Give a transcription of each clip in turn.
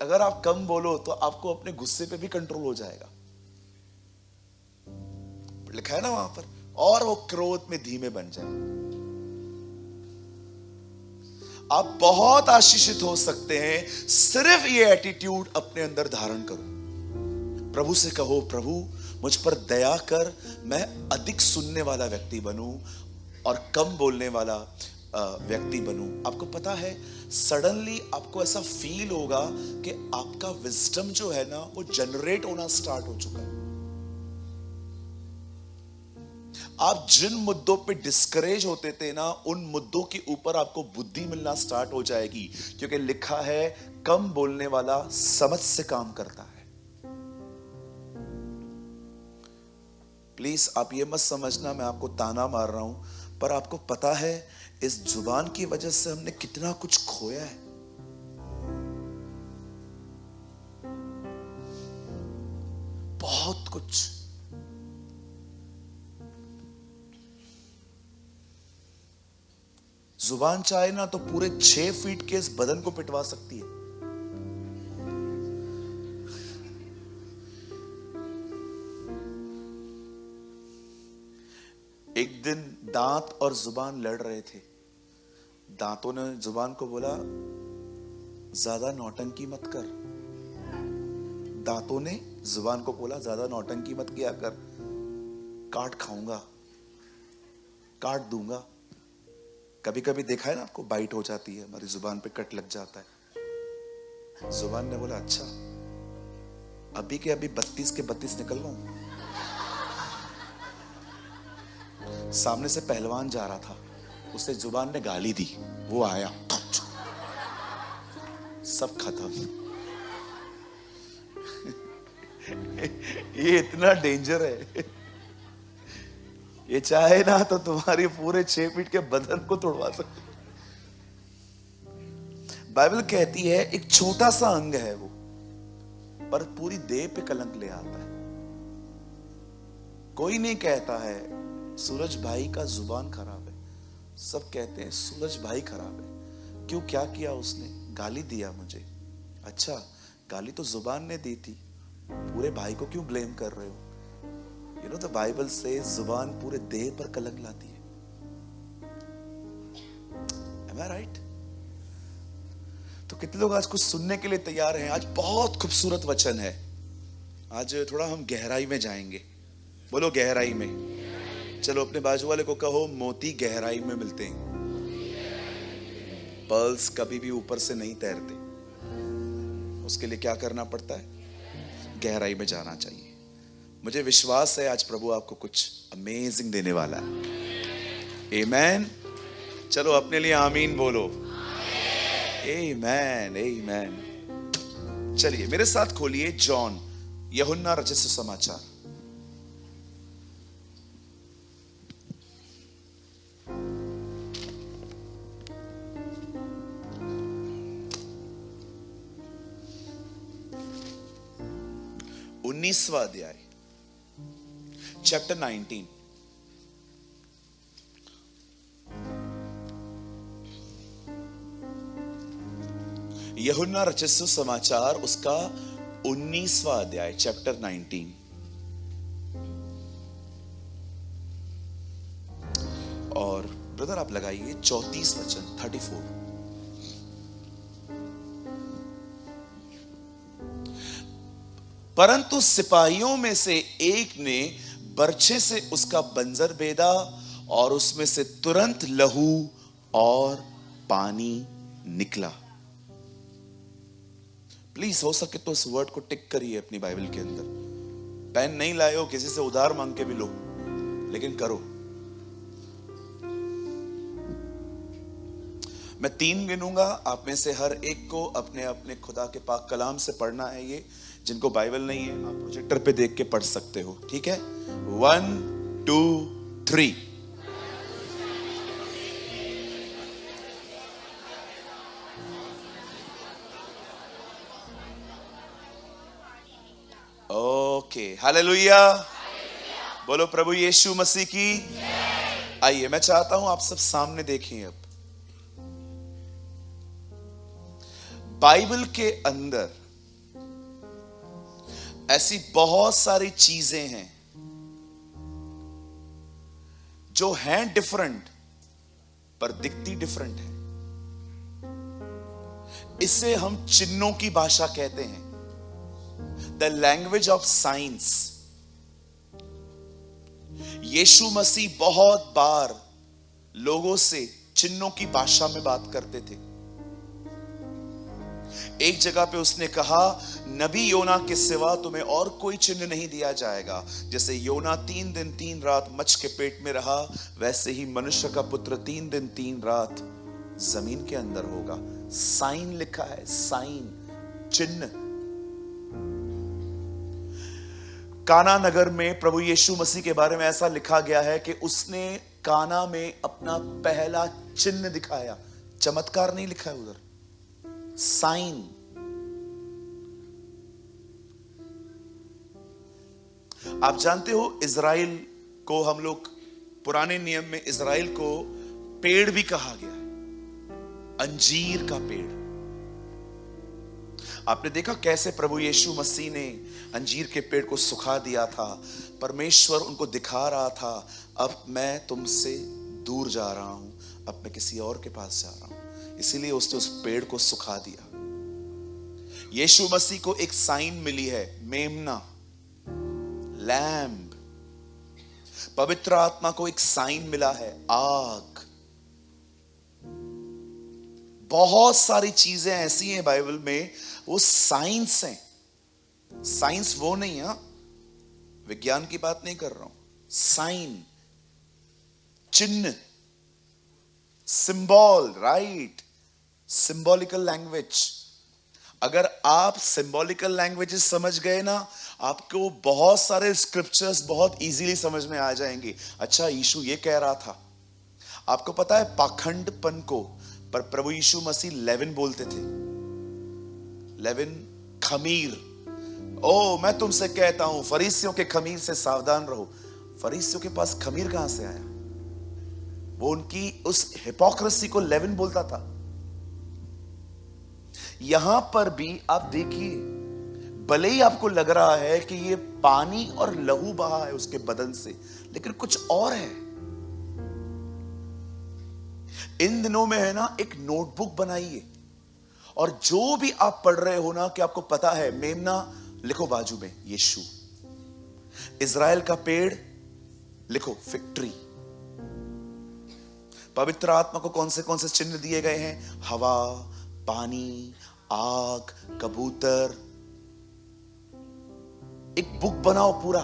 अगर आप कम बोलो तो आपको अपने गुस्से पे भी कंट्रोल हो जाएगा। लिखा है ना वहां पर, और वो क्रोध में धीमे बन जाए। आप बहुत आशीषित हो सकते हैं, सिर्फ ये एटीट्यूड अपने अंदर धारण करो। प्रभु से कहो, प्रभु मुझ पर दया कर, मैं अधिक सुनने वाला व्यक्ति बनूं और कम बोलने वाला व्यक्ति बनूं। आपको पता है, सडनली आपको ऐसा फील होगा कि आपका विजडम जो है ना, वो जनरेट होना स्टार्ट हो चुका है। आप जिन मुद्दों पे डिस्करेज होते थे ना, उन मुद्दों के ऊपर आपको बुद्धि मिलना स्टार्ट हो जाएगी, क्योंकि लिखा है कम बोलने वाला समझ से काम करता है। प्लीज आप ये मत समझना मैं आपको ताना मार रहा हूं, पर आपको पता है इस जुबान की वजह से हमने कितना कुछ खोया है। बहुत कुछ। जुबान चाहे ना तो पूरे 6 फीट के इस बदन को पिटवा सकती है। एक दिन दांत और जुबान लड़ रहे थे। दांतों ने जुबान को बोला, ज्यादा नौटंकी मत कर। दांतों ने जुबान को बोला, ज्यादा नौटंकी मत किया कर, काट खाऊंगा, काट दूंगा। कभी कभी देखा है ना आपको, बाइट हो जाती है, हमारी जुबान पे कट लग जाता है। जुबान ने बोला, अच्छा अभी के अभी 32 के 32 निकलवाऊं। सामने से पहलवान जा रहा था, उसे जुबान ने गाली दी, वो आया, सब खत्म। ये इतना डेंजर है, ये चाहे ना तो तुम्हारी पूरे 6 फीट के बदन को तोड़वा सकते। बाइबल कहती है एक छोटा सा अंग है वो, पर पूरी देह पे कलंक ले आता है। कोई नहीं कहता है सूरज भाई का जुबान खराब है, सब कहते हैं सूरज भाई खराब है। क्यों, क्या किया उसने? गाली दिया मुझे। अच्छा, गाली तो जुबान ने दी थी, पूरे भाई को क्यों ब्लेम कर रहे हो? यू नो द बाइबल से जुबान पूरे देह पर कलंक लाती है। Am I right? तो कितने लोग आज कुछ सुनने के लिए तैयार हैं? आज बहुत खूबसूरत वचन है। आज थोड़ा हम गहराई में जाएंगे। बोलो गहराई में। चलो अपने बाजू वाले को कहो, मोती गहराई में मिलते हैं। पर्ल्स कभी भी ऊपर से नहीं तैरते, उसके लिए क्या करना पड़ता है? गहराई में जाना चाहिए। मुझे विश्वास है आज प्रभु आपको कुछ अमेजिंग देने वाला है। आमीन। चलो अपने लिए आमीन बोलो। आमीन, आमीन। चलिए मेरे साथ खोलिए जॉन, यूहन्ना रचित सुसमाचार। उन्नीसवां अध्याय, चैप्टर 19। यूहन्ना रचित सुसमाचार, उसका 19वां अध्याय, चैप्टर 19। और ब्रदर आप लगाइए 34 वचन, 34। परंतु सिपाहियों में से एक ने बर्छे से उसका बंजर बेधा और उसमें से तुरंत लहू और पानी निकला। प्लीज हो सके तो इस वर्ड को टिक करिए अपनी बाइबल के अंदर। पेन नहीं लाए हो, किसी से उधार मांग के भी लो, लेकिन करो। मैं 3 गिनूंगा, आप में से हर एक को अपने अपने खुदा के पाक कलाम से पढ़ना है। ये जिनको बाइबल नहीं है आप प्रोजेक्टर पे देख के पढ़ सकते हो, ठीक है? 1 2 3। Okay, hallelujah. बोलो प्रभु यीशु मसीह की। आइए मैं चाहता हूं आप सब सामने देखें। अब बाइबल के अंदर ऐसी बहुत सारी चीजें हैं जो हैं डिफरेंट पर दिखती डिफरेंट है। इसे हम चिन्हों की भाषा कहते हैं, द लैंग्वेज ऑफ साइंस। यीशु मसीह बहुत बार लोगों से चिन्हों की भाषा में बात करते थे। एक जगह पे उसने कहा, नबी योना के सिवा तुम्हें और कोई चिन्ह नहीं दिया जाएगा। जैसे योना 3 दिन 3 रात मच्छ के पेट में रहा, वैसे ही मनुष्य का पुत्र 3 दिन 3 रात जमीन के अंदर होगा। साइन लिखा है, साइन, चिन्ह। काना नगर में प्रभु यीशु मसीह के बारे में ऐसा लिखा गया है कि उसने काना में अपना पहला चिन्ह दिखाया। चमत्कार नहीं लिखा है उधर, साइन। आप जानते हो इज़राइल को हम लोग पुराने नियम में इज़राइल को पेड़ भी कहा गया है, अंजीर का पेड़। आपने देखा कैसे प्रभु यीशु मसीह ने अंजीर के पेड़ को सुखा दिया था। परमेश्वर उनको दिखा रहा था, अब मैं तुमसे दूर जा रहा हूं, अब मैं किसी और के पास जा रहा हूं। इसीलिए उसने उस पेड़ को सुखा दिया। यीशु मसीह को एक साइन मिली है, मेमना, लैम्ब। पवित्र आत्मा को एक साइन मिला है, आग। बहुत सारी चीजें ऐसी हैं बाइबल में, वो साइंस हैं। साइंस वो नहीं है, विज्ञान की बात नहीं कर रहा हूं, साइन, चिन्ह, सिंबल, राइट, सिंबॉलिकल लैंग्वेज। अगर आप सिंबॉलिकल लैंग्वेजेस समझ गए ना, आपको बहुत सारे स्क्रिप्चर्स बहुत इजीली समझ में आ जाएंगे। अच्छा, यीशु ये कह रहा था। आपको पता है पाखंडपन को पर प्रभु यीशु मसीह लेविन बोलते थे। लेविन, खमीर। ओ, मैं तुमसे कहता हूं फरीसियों के खमीर से सावधान रहो। फरीसियों के पास खमीर कहां से आया? वो उनकी उस हिपोक्रेसी को लेविन बोलता था। यहां पर भी आप देखिए, भले ही आपको लग रहा है कि ये पानी और लहू बहा है उसके बदन से, लेकिन कुछ और है। इन दिनों में है ना, एक नोटबुक बनाइए और जो भी आप पढ़ रहे हो ना, कि आपको पता है, मेमना लिखो बाजू में यीशु, इज़राइल का पेड़ लिखो फिग ट्री। पवित्र आत्मा को कौन से चिन्ह दिए गए हैं? हवा, पानी, आग, कबूतर। एक बुक बनाओ पूरा,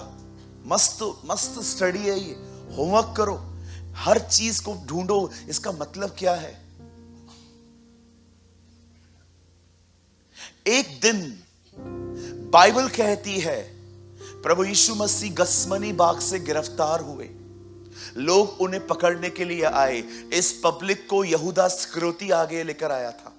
मस्त मस्त स्टडी है ये, होमवर्क करो, हर चीज को ढूंढो, इसका मतलब क्या है। एक दिन बाइबल कहती है प्रभु यीशु मसीह गसमनी बाग से गिरफ्तार हुए। लोग उन्हें पकड़ने के लिए आए। इस पब्लिक को यहूदा इस्करियोती आगे लेकर आया था।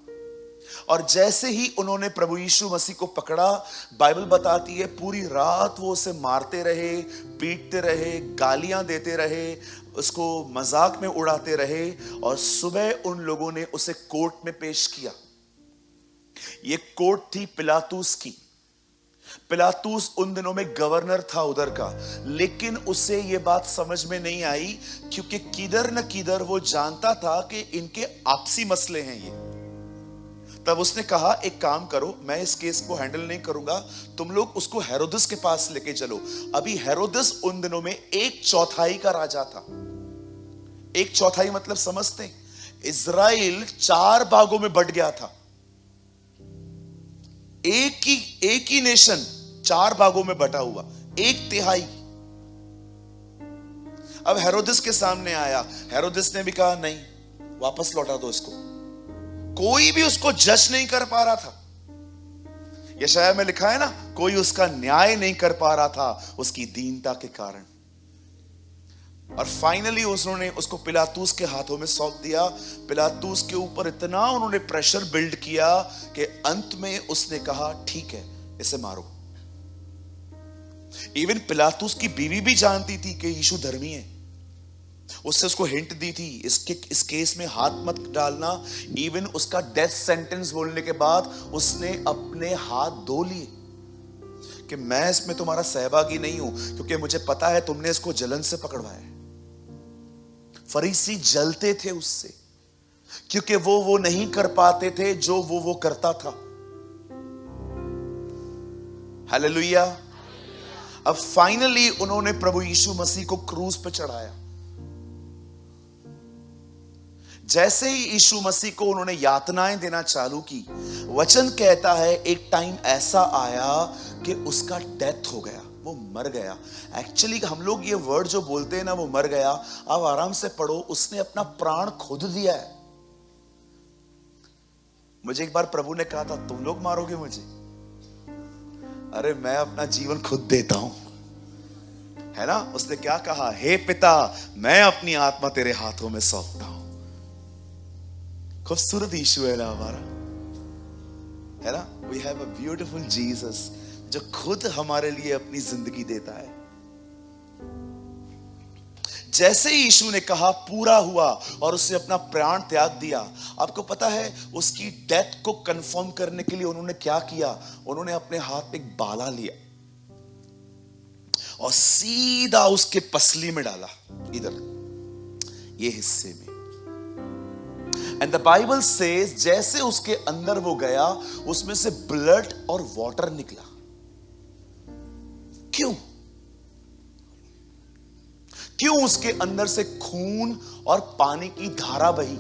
और जैसे ही उन्होंने प्रभु यीशु मसीह को पकड़ा, बाइबल बताती है पूरी रात वो उसे मारते रहे, पीटते रहे, गालियां देते रहे, उसको मजाक में उड़ाते रहे। और सुबह उन लोगों ने उसे कोर्ट में पेश किया। ये कोर्ट थी पिलातूस की। पिलातूस उन दिनों में गवर्नर था उधर का, लेकिन उसे यह बात समझ में नहीं आई, क्योंकि किधर न किधर वो जानता था कि इनके आपसी मसले हैं ये। तब उसने कहा, एक काम करो, मैं इस केस को हैंडल नहीं करूंगा, तुम लोग उसको हेरोदस के पास लेके चलो। अभी हेरोदस उन दिनों में 1/4 का राजा था। 1/4 मतलब समझते हैं, इज़राइल 4 भागों में बट गया था। एक ही नेशन 4 भागों में बटा हुआ, 1/3। अब हेरोदस के सामने आया। हेरोदस ने भी कहा, नहीं, वापस लौटा दो इसको। कोई भी उसको जज नहीं कर पा रहा था। यशायाह में लिखा है ना, कोई उसका न्याय नहीं कर पा रहा था उसकी दीनता के कारण। और फाइनली उन्होंने उसको पिलातूस के हाथों में सौंप दिया। पिलातूस के ऊपर इतना उन्होंने प्रेशर बिल्ड किया कि अंत में उसने कहा, ठीक है, इसे मारो। इवन पिलातूस की बीवी भी जानती थी कि यीशु धर्मी है। उससे उसको हिंट दी थी, इस केस में हाथ मत डालना। इवन उसका डेथ सेंटेंस बोलने के बाद उसने अपने हाथ धो लिए कि मैं इसमें तुम्हारा सहभागी नहीं हूं, क्योंकि मुझे पता है तुमने इसको जलन से पकड़वाया है। फरीसी जलते थे उससे, क्योंकि वो नहीं कर पाते थे जो वो करता था। हालेलुया। अब फाइनली उन्होंने प्रभु यीशु मसीह को क्रूस पे चढ़ाया। जैसे ही यीशु मसीह को उन्होंने यातनाएं देना चालू की, वचन कहता है एक टाइम ऐसा आया कि उसका डेथ हो गया, वो मर गया। एक्चुअली हम लोग ये वर्ड जो बोलते हैं ना, वो मर गया, आप आराम से पढ़ो, उसने अपना प्राण खुद दिया है। मुझे एक बार प्रभु ने कहा था, तुम लोग मारोगे मुझे? अरे मैं अपना जीवन खुद देता हूं, है ना। उसने क्या कहा? हे पिता, मैं अपनी आत्मा तेरे हाथों में सौंपता हूं। खूबसूरत यीशु है ना हमारा, है ना। We have a beautiful Jesus जो खुद हमारे लिए अपनी जिंदगी देता है। जैसे ही यीशु ने कहा पूरा हुआ और उसने अपना प्राण त्याग दिया, आपको पता है उसकी डेथ को कंफर्म करने के लिए उन्होंने क्या किया? उन्होंने अपने हाथ में एक बाला लिया और सीधा उसके पसली में डाला, इधर ये हिस्से में। एंड द बाइबल सेज जैसे उसके अंदर वो गया, उसमें से ब्लड और वाटर निकला। क्यों? क्यों उसके अंदर से खून और पानी की धारा बही?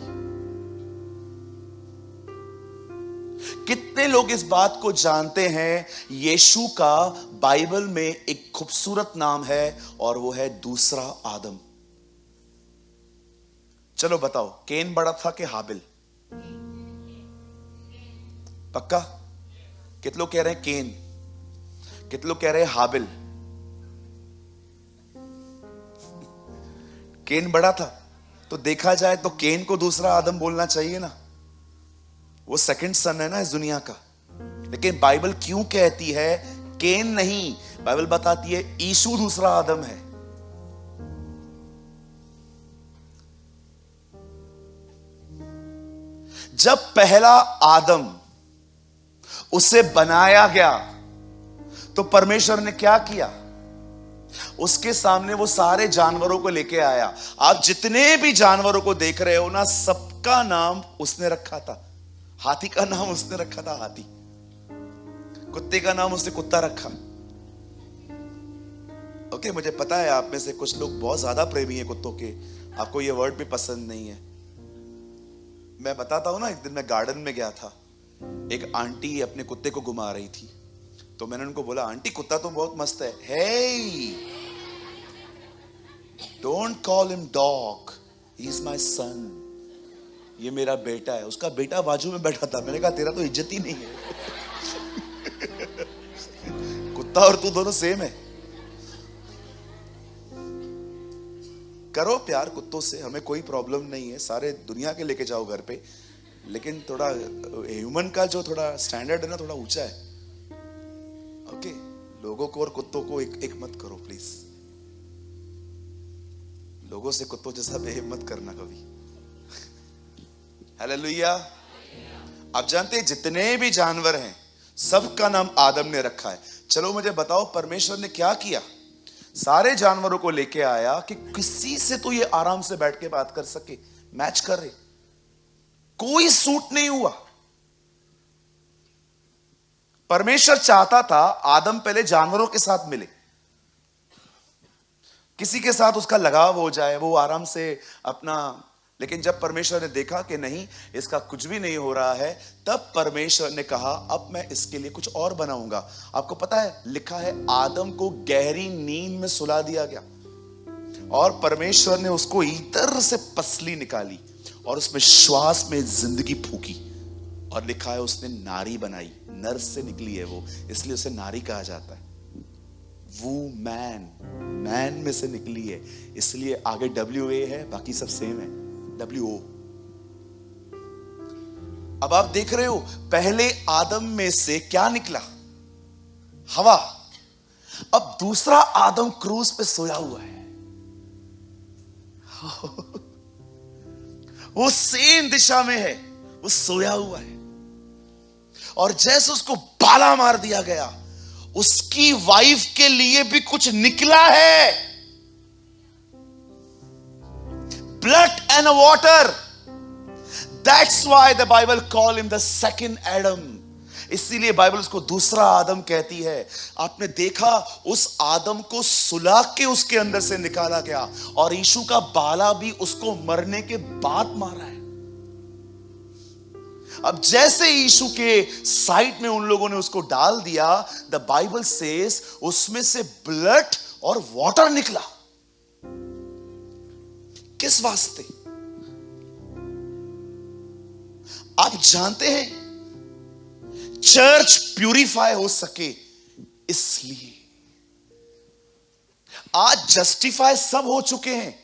कितने लोग इस बात को जानते हैं? यीशु का बाइबल में एक खूबसूरत नाम है और वो है दूसरा आदम। चलो बताओ, केन बड़ा था कि हाबिल? पक्का? कितने लोग कह रहे हैं केन, कितने लोग कह रहे हैं हाबिल? केन बड़ा था, तो देखा जाए तो केन को दूसरा आदम बोलना चाहिए ना, वो सेकंड सन है ना इस दुनिया का। लेकिन बाइबल क्यों कहती है केन नहीं? बाइबल बताती है यीशु दूसरा आदम है। जब पहला आदम उसे बनाया गया तो परमेश्वर ने क्या किया? उसके सामने वो सारे जानवरों को लेके आया। आप जितने भी जानवरों को देख रहे हो ना, सबका नाम उसने रखा था। हाथी का नाम उसने रखा था हाथी, कुत्ते का नाम उसने कुत्ता रखा। ओके, मुझे पता है आप में से कुछ लोग बहुत ज्यादा प्रेमी हैं कुत्तों के, आपको ये वर्ड भी पसंद नहीं है। मैं बताता हूं ना, एक दिन मैं गार्डन में गया था, एक आंटी अपने कुत्ते को घुमा रही थी, तो मैंने उनको बोला, आंटी कुत्ता तो बहुत मस्त है। Hey, don't call him dog, he is my son, ये मेरा बेटा है। उसका बेटा बाजू में बैठा था। मैंने कहा तेरा तो इज्जत ही नहीं है। कुत्ता और तू दोनों सेम है। करो प्यार कुत्तों से, हमें कोई प्रॉब्लम नहीं है, सारे दुनिया के लेके जाओ घर पे, लेकिन थोड़ा ह्यूमन का जो थोड़ा स्टैंडर्ड है ना, थोड़ा ऊंचा है। ओके, लोगों को और कुत्तों को एक मत करो प्लीज। लोगों से कुत्तों जैसा बिहेव मत करना कभी। हालेलुया। आप जानते हैं जितने भी जानवर हैं सबका नाम आदम ने रखा है। चलो मुझे बताओ परमेश्वर ने क्या किया? सारे जानवरों को लेके आया कि किसी से तो ये आराम से बैठ के बात कर सके, मैच कर रहे, कोई सूट नहीं हुआ। परमेश्वर चाहता था आदम पहले जानवरों के साथ मिले, किसी के साथ उसका लगाव हो जाए, वो आराम से अपना। लेकिन जब परमेश्वर ने देखा कि नहीं, इसका कुछ भी नहीं हो रहा है, तब परमेश्वर ने कहा अब मैं इसके लिए कुछ और बनाऊंगा। आपको पता है, लिखा है आदम को गहरी नींद में सुला दिया गया और परमेश्वर ने उसको इधर से पसली निकाली और उसमें श्वास में जिंदगी फूकी और लिखा है उसने नारी बनाई। नर से निकली है वो, इसलिए उसे नारी कहा जाता है। वो मैन में से निकली है, इसलिए आगे WA है, बाकी सब सेम है, WO। अब आप देख रहे हो पहले आदम में से क्या निकला? हवा। अब दूसरा आदम क्रूज पे सोया हुआ है। वो सेम दिशा में है, वो सोया हुआ है और जैसे उसको बाला मार दिया गया, उसकी वाइफ के लिए भी कुछ निकला है। Blood and water, that's why the Bible call him the second Adam. इसीलिए बाइबल उसको दूसरा आदम कहती है। आपने देखा, उस आदम को सुला के उसके अंदर से निकाला गया, और यीशु का बाला भी उसको मरने के बाद मारा है। अब जैसे यीशु के साइड में उन लोगों ने उसको डाल दिया, द बाइबल सेज उसमें से ब्लड और वाटर निकला। किस वास्ते? आप जानते हैं, चर्च प्यूरिफाई हो सके इसलिए। आज जस्टिफाई सब हो चुके हैं।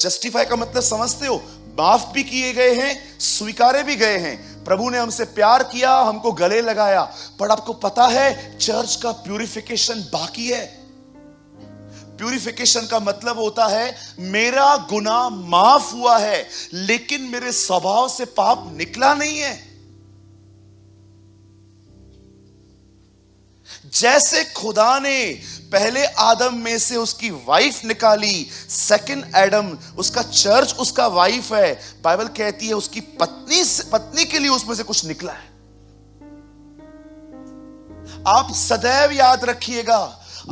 जस्टिफाई का मतलब समझते हो? माफ भी किए गए हैं, स्वीकारे भी गए हैं। प्रभु ने हमसे प्यार किया, हमको गले लगाया। पर आपको पता है, चर्च का प्यूरिफिकेशन बाकी है। प्यूरिफिकेशन का मतलब होता है, मेरा गुनाह माफ हुआ है, लेकिन मेरे स्वभाव से पाप निकला नहीं है। जैसे खुदा ने पहले आदम में से उसकी वाइफ निकाली, सेकंड एडम उसका चर्च उसका वाइफ है। बाइबल कहती है उसकी पत्नी के लिए उसमें से कुछ निकला है। आप सदैव याद रखिएगा,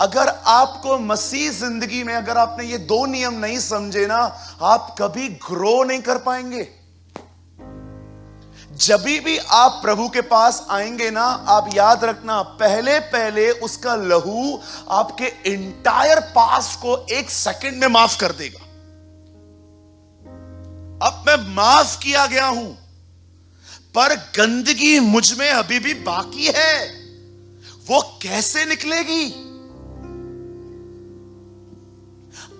अगर आपको मसीह जिंदगी में अगर आपने ये दो नियम नहीं समझे ना, आप कभी ग्रो नहीं कर पाएंगे। जब भी आप प्रभु के पास आएंगे ना, आप याद रखना, पहले पहले उसका लहू आपके इंटायर पास्ट को एक सेकंड में माफ कर देगा। अब मैं माफ किया गया हूं, पर गंदगी मुझ में अभी भी बाकी है। वो कैसे निकलेगी?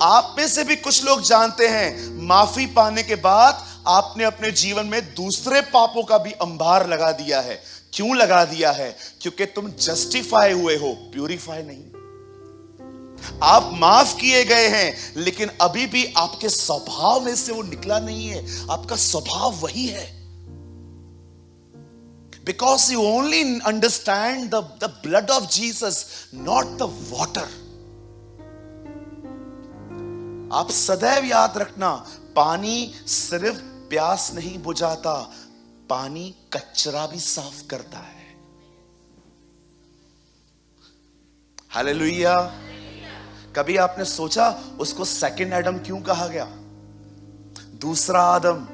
आप में से भी कुछ लोग जानते हैं, माफी पाने के बाद आपने अपने जीवन में दूसरे पापों का भी अंबार लगा दिया है। क्यों लगा दिया है? क्योंकि तुम जस्टिफाई हुए हो, प्यूरिफाई नहीं। आप माफ किए गए हैं, लेकिन अभी भी आपके स्वभाव में से वो निकला नहीं है। आपका स्वभाव वही है। Because you only understand the blood of Jesus, not the water. आप सदैव याद रखना, पानी सिर्फ प्यास नहीं बुझाता, पानी कचरा भी साफ करता है। हालेलुया। कभी आपने सोचा उसको सेकंड एडम क्यों कहा गया? दूसरा आदम।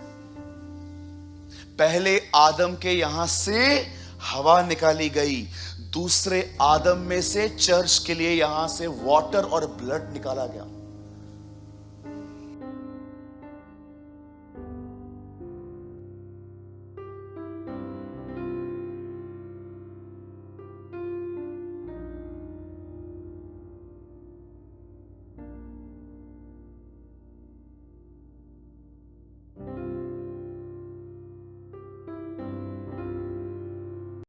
पहले आदम के यहां से हवा निकाली गई, दूसरे आदम में से चर्च के लिए यहां से वाटर और ब्लड निकाला गया।